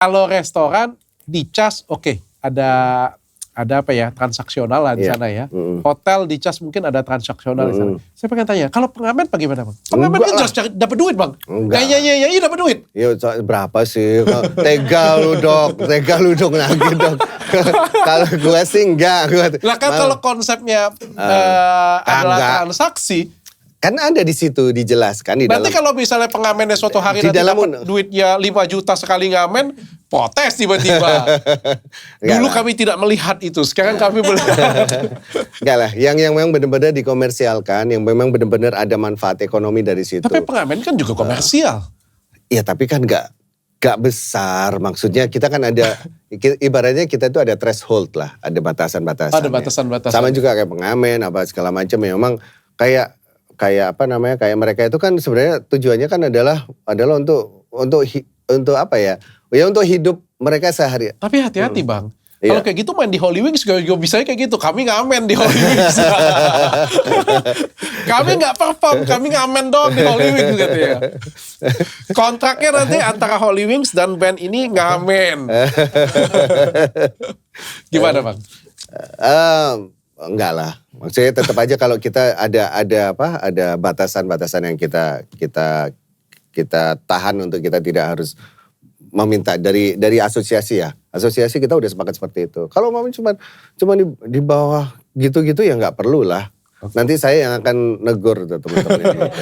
Kalau restoran dicas oke, ada apa ya, transaksional lah di Iya. sana ya. Hotel dicas mungkin ada transaksional di sana. Saya pengen tanya, kalau pengamen bagaimana Bang? Pengamen Enggak kan lah. jelas dapat duit Bang. Enggak. Nyanyi dapat duit. Ya berapa sih? Tega lu dok lagi dok. Kalau gue sih enggak. Lah kan kalau konsepnya adalah transaksi. Kan ada di situ dijelaskan di Berarti dalam. kalau misalnya pengamennya suatu hari Di nanti dalam dapat duitnya 5 juta sekali ngamen, protes tiba-tiba. Dulu lah. kami tidak melihat itu, sekarang kami melihat. Enggak lah, yang memang benar-benar dikomersialkan, yang memang benar-benar ada manfaat ekonomi dari situ. Tapi pengamen kan juga komersial. Iya tapi kan enggak besar. Maksudnya kita kan ada, ibaratnya kita itu ada threshold lah, ada batasan-batasan. Ada batasan-batasan. Sama juga kayak pengamen, apa segala macam ya. Memang kayak apa namanya, kayak mereka itu kan sebenarnya tujuannya kan adalah untuk apa ya? Ya untuk hidup mereka sehari. Tapi hati-hati Bang. Iya. Kalau kayak gitu main di Holy Wings juga bisa kayak gitu. Kami ngamen di Holy Wings. Kami nggak perform, kami ngamen doang di Holy Wings gitu ya. Kontraknya nanti antara Holy Wings dan band ini ngamen. Gimana Bang? Enggak lah. Maksudnya tetap aja kalau kita ada batasan-batasan yang kita tahan untuk kita tidak harus meminta dari asosiasi ya. Asosiasi kita udah sepakat seperti itu. Kalau mau cuma di bawah gitu-gitu ya nggak perlu lah. Nanti saya yang akan negur tuh teman-teman.